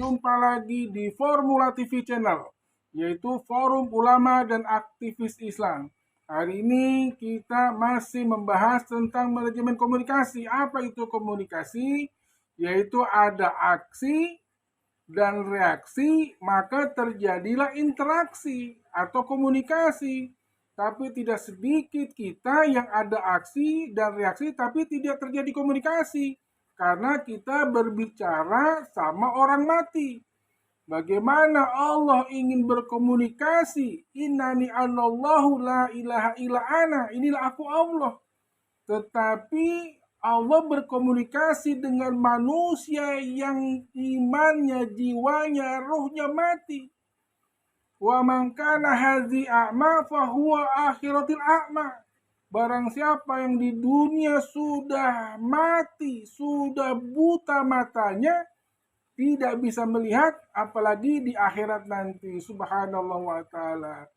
berjumpa lagi di Formula TV Channel, yaitu Forum Ulama dan Aktivis Islam. Hari ini kita masih membahas tentang manajemen komunikasi. Apa itu komunikasi? Yaitu ada aksi dan reaksi, maka terjadilah interaksi atau komunikasi. Tapi tidak sedikit kita yang ada aksi dan reaksi tapi tidak terjadi komunikasi. Karena kita berbicara sama orang mati. Bagaimana Allah ingin berkomunikasi? Innani anallahu la ilaha illa ana. Inilah aku Allah. Tetapi Allah berkomunikasi dengan manusia yang imannya, jiwanya, ruhnya mati. Wa man kana hadzi a'ma fahuwa akhiratil a'ma. Barang siapa yang di dunia sudah mati, sudah buta matanya, tidak bisa melihat, apalagi di akhirat nanti. Subhanallah wa ta'ala.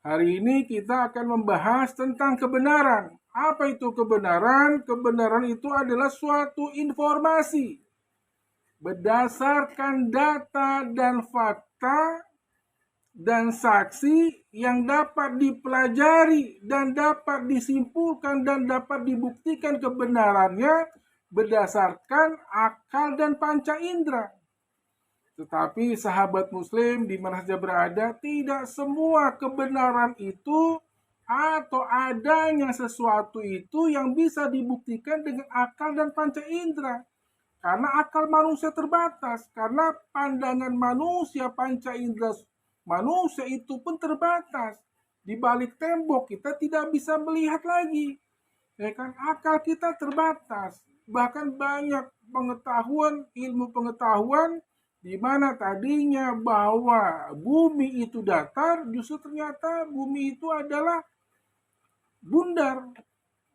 Hari ini kita akan membahas tentang kebenaran. Apa itu kebenaran? Kebenaran itu adalah suatu informasi berdasarkan data dan fakta dan saksi yang dapat dipelajari dan dapat disimpulkan dan dapat dibuktikan kebenarannya berdasarkan akal dan panca indera. Tetapi sahabat muslim di mana saja berada, tidak semua kebenaran itu atau adanya sesuatu itu yang bisa dibuktikan dengan akal dan panca indera. Karena akal manusia terbatas, karena pandangan manusia, panca indera manusia itu pun terbatas. Di balik tembok kita tidak bisa melihat lagi. Ya kan? Akal kita terbatas. Bahkan banyak pengetahuan, ilmu pengetahuan di mana tadinya bahwa bumi itu datar, justru ternyata bumi itu adalah bundar.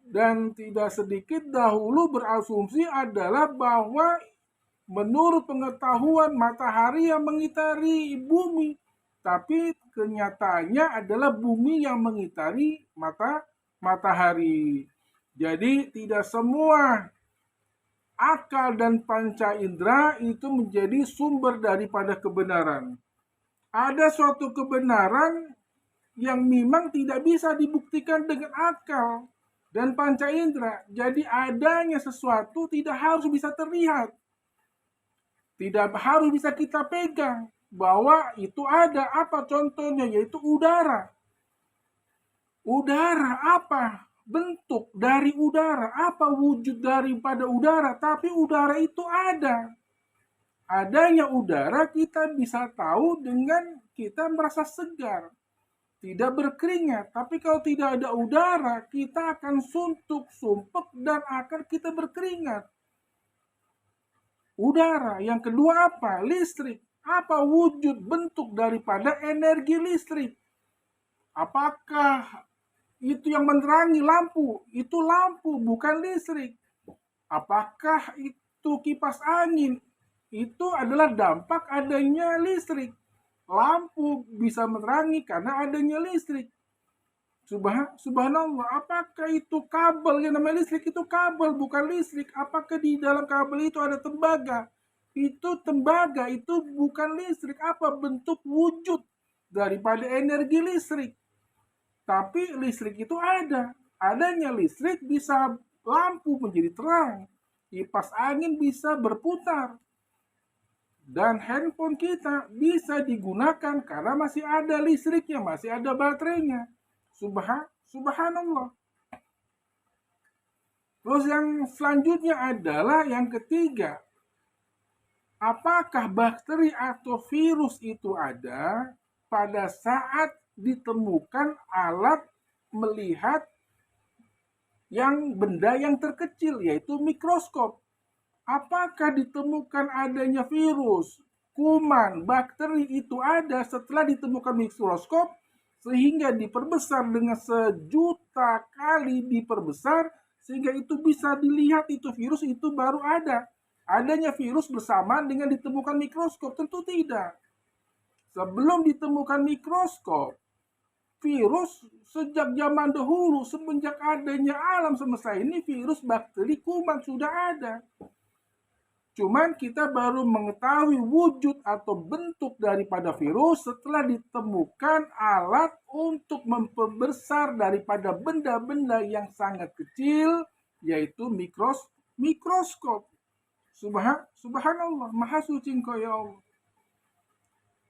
Dan tidak sedikit dahulu berasumsi adalah bahwa menurut pengetahuan matahari yang mengitari bumi. Tapi kenyataannya adalah bumi yang mengitari matahari. Jadi tidak semua akal dan panca indera itu menjadi sumber daripada kebenaran. Ada suatu kebenaran yang memang tidak bisa dibuktikan dengan akal dan panca indera. Jadi adanya sesuatu tidak harus bisa terlihat. Tidak harus bisa kita pegang bahwa itu ada. Apa contohnya? Yaitu udara. Udara apa? Bentuk dari udara. Apa wujud daripada udara? Tapi udara itu ada. Adanya udara kita bisa tahu dengan kita merasa segar. Tidak berkeringat. Tapi kalau tidak ada udara, kita akan suntuk, sumpek, dan akan kita berkeringat. Udara. Yang kedua apa? Listrik. Apa wujud bentuk daripada energi listrik? Apakah itu yang menerangi lampu? Itu lampu, bukan listrik. Apakah itu kipas angin? Itu adalah dampak adanya listrik. Lampu bisa menerangi karena adanya listrik. Subhanallah, apakah itu kabel? Yang namanya listrik itu kabel, bukan listrik. Apakah di dalam kabel itu ada tembaga? Itu tembaga, itu bukan listrik. Apa bentuk wujud daripada energi listrik? Tapi listrik itu ada. Adanya listrik bisa lampu menjadi terang. Kipas angin bisa berputar. Dan handphone kita bisa digunakan karena masih ada listriknya, masih ada baterainya. Subhanallah. Terus yang selanjutnya adalah yang ketiga. Apakah bakteri atau virus itu ada pada saat ditemukan alat melihat yang benda yang terkecil, yaitu mikroskop? Apakah ditemukan adanya virus, kuman, bakteri itu ada setelah ditemukan mikroskop sehingga diperbesar dengan sejuta kali diperbesar sehingga itu bisa dilihat itu virus itu baru ada? Adanya virus bersamaan dengan ditemukan mikroskop? Tentu tidak. Sebelum ditemukan mikroskop, virus sejak zaman dahulu, semenjak adanya alam semesta ini, virus, bakteri, kuman sudah ada. Cuman kita baru mengetahui wujud atau bentuk daripada virus setelah ditemukan alat untuk memperbesar daripada benda-benda yang sangat kecil, yaitu mikroskop. Subhanallah, maha suci Engkau ya Allah.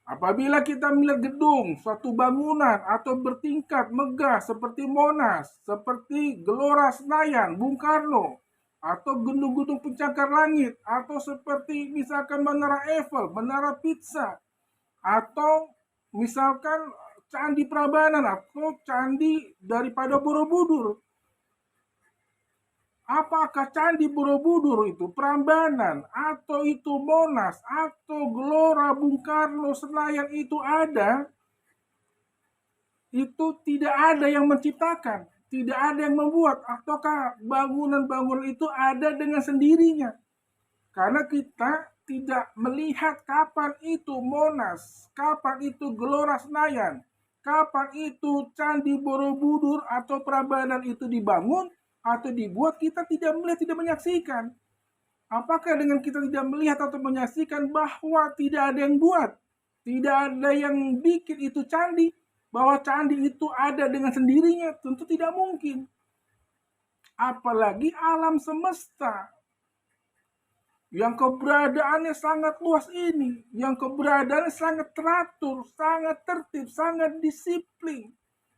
Apabila kita melihat gedung, suatu bangunan atau bertingkat megah seperti Monas, seperti Gelora Senayan, Bung Karno, atau gedung-gedung pencakar langit, atau seperti misalkan Menara Eiffel, Menara Pisa, atau misalkan Candi Prambanan atau candi daripada Borobudur. Apakah Candi Borobudur itu, Prambanan, atau itu Monas, atau Gelora Bung Karno Senayan itu ada? Itu tidak ada yang menciptakan. Tidak ada yang membuat, ataukah bangunan-bangunan itu ada dengan sendirinya? Karena kita tidak melihat kapan itu Monas, kapan itu Gelora Senayan, kapan itu Candi Borobudur atau Prambanan itu dibangun atau dibuat, kita tidak melihat, tidak menyaksikan. Apakah dengan kita tidak melihat atau menyaksikan bahwa tidak ada yang buat, tidak ada yang bikin itu candi, bahwa candi itu ada dengan sendirinya? Tentu tidak mungkin. Apalagi alam semesta yang keberadaannya sangat luas ini, yang keberadaannya sangat teratur, sangat tertib, sangat disiplin.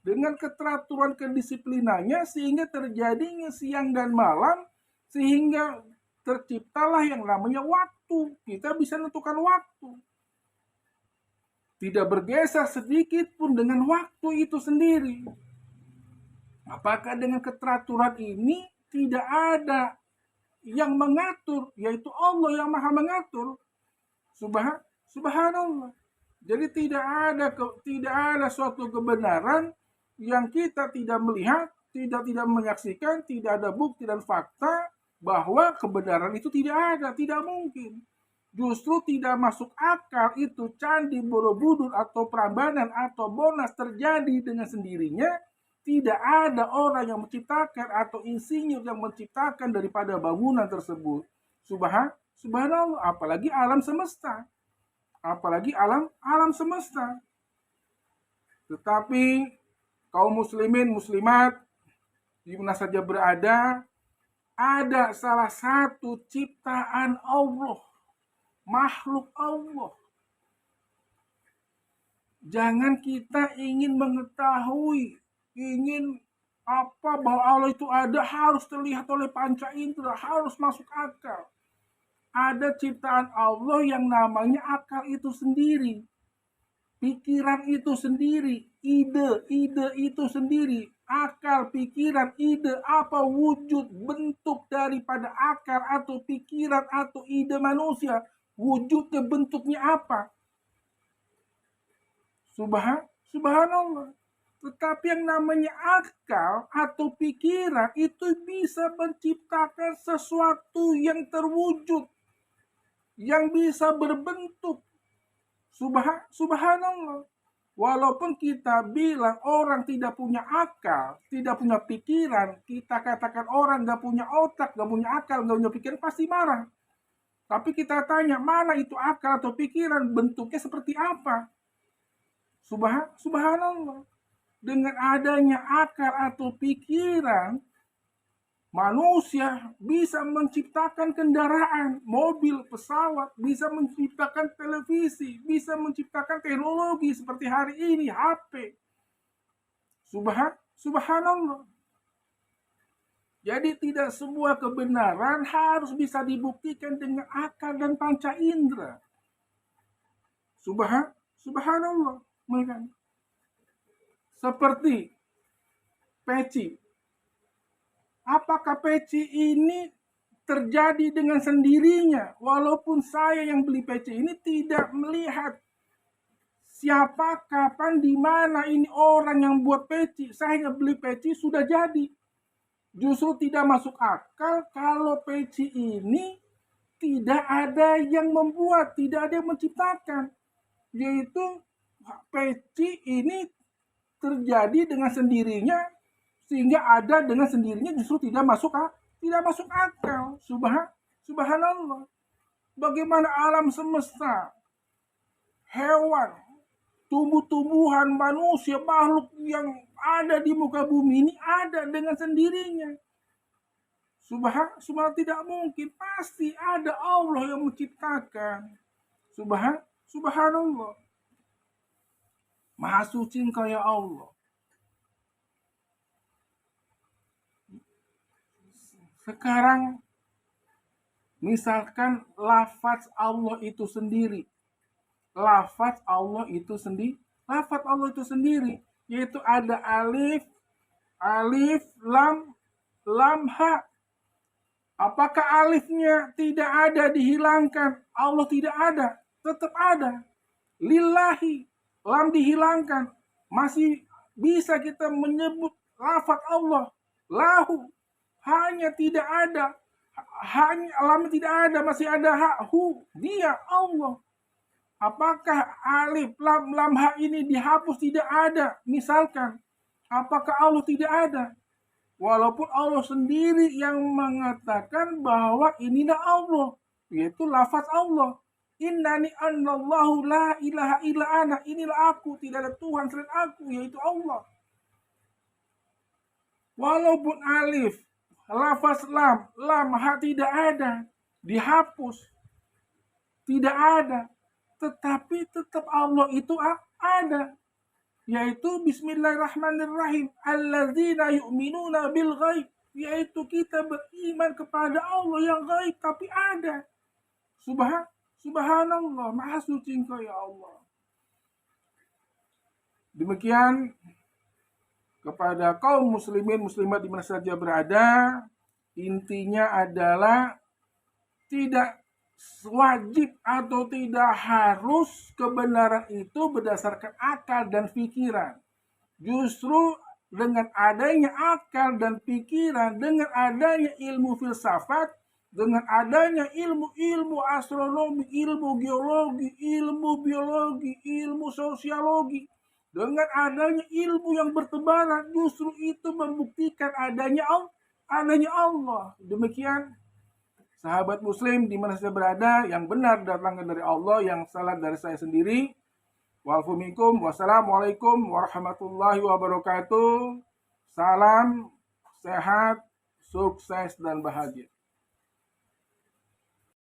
Dengan keteraturan kedisiplinannya sehingga terjadinya siang dan malam, sehingga terciptalah yang namanya waktu. Kita bisa menentukan waktu. Tidak bergeser sedikit pun dengan waktu itu sendiri. Apakah dengan keteraturan ini tidak ada yang mengatur, yaitu Allah yang maha mengatur? Subhanallah. Jadi tidak ada suatu kebenaran yang kita tidak melihat, tidak menyaksikan, tidak ada bukti dan fakta bahwa kebenaran itu tidak ada, tidak mungkin. Justru tidak masuk akal itu Candi Borobudur atau Prambanan atau Monas terjadi dengan sendirinya. Tidak ada orang yang menciptakan atau insinyur yang menciptakan daripada bangunan tersebut. Subhanallah, apalagi alam semesta. Apalagi alam semesta. Tetapi kaum muslimin, muslimat, di mana saja berada, ada salah satu ciptaan Allah, makhluk Allah. Jangan kita ingin mengetahui, ingin bahwa Allah itu ada, harus terlihat oleh panca indera, harus masuk akal. Ada ciptaan Allah yang namanya akal itu sendiri, pikiran itu sendiri, ide itu sendiri, akal, pikiran, ide, apa wujud bentuk daripada akal atau pikiran atau ide manusia, wujudnya bentuknya apa? Subhanallah. Tetapi yang namanya akal atau pikiran itu bisa menciptakan sesuatu yang terwujud, yang bisa berbentuk. Subhanallah. Walaupun kita bilang orang tidak punya akal, tidak punya pikiran, kita katakan orang gak punya otak, gak punya akal, gak punya pikiran, pasti marah. Tapi kita tanya, mana itu akal atau pikiran, bentuknya seperti apa? Subhanallah. Dengan adanya akal atau pikiran, manusia bisa menciptakan kendaraan, mobil, pesawat, bisa menciptakan televisi, bisa menciptakan teknologi seperti hari ini, HP. Subhanallah. Jadi tidak semua kebenaran harus bisa dibuktikan dengan akal dan panca indera. Subhanallah. Seperti peci. Apakah peci ini terjadi dengan sendirinya? Walaupun saya yang beli peci ini tidak melihat siapa, kapan, di mana ini orang yang buat peci. Saya beli peci sudah jadi. Justru tidak masuk akal kalau peci ini tidak ada yang membuat, tidak ada yang menciptakan. Yaitu peci ini terjadi dengan sendirinya, sehingga ada dengan sendirinya, justru tidak masuk akal. Subhanallah. bagaimana alam semesta, hewan, tumbuh-tumbuhan, manusia, makhluk yang ada di muka bumi ini ada dengan sendirinya. Subhanallah, tidak mungkin, pasti ada Allah yang menciptakan. Subhanallah. Maha suci Engkau ya Allah. Sekarang misalkan lafaz Allah itu sendiri. Lafaz Allah itu sendiri. Yaitu ada alif, lam, ha. Apakah alifnya tidak ada dihilangkan? Allah tidak ada, tetap ada. Lillahi, lam dihilangkan. Masih bisa kita menyebut lafaz Allah. Lahu, hanya tidak ada. Hanya lam tidak ada, masih ada ha, hu, dia Allah. Apakah alif, lam, ha ini dihapus? Tidak ada. Misalkan, apakah Allah tidak ada? Walaupun Allah sendiri yang mengatakan bahwa inilah Allah, yaitu lafaz Allah. Innani annallahu la ilaha illa ana. Inilah aku, tidak ada Tuhan selain aku, yaitu Allah. Walaupun alif, lafaz lam, ha tidak ada, dihapus, tidak ada, tetapi tetap Allah itu ada. Yaitu bismillahirrahmanirrahim, alladzina yu'minuna bil ghaib, yaitu kita beriman kepada Allah yang gaib tapi ada. Subhanallah, maha suci Engkau ya Allah. Demikian kepada kaum muslimin muslimat di mana saja berada, intinya adalah tidak wajib atau tidak harus kebenaran itu berdasarkan akal dan pikiran. Justru dengan adanya akal dan pikiran, dengan adanya ilmu filsafat, dengan adanya ilmu astronomi, ilmu geologi, ilmu biologi, ilmu sosiologi, dengan adanya ilmu yang bertebaran, justru itu membuktikan adanya Allah. Demikian sahabat muslim di mana saya berada, yang benar datangnya dari Allah, yang salah dari saya sendiri. Wassalamualaikum warahmatullahi wabarakatuh. Salam sehat, sukses dan bahagia.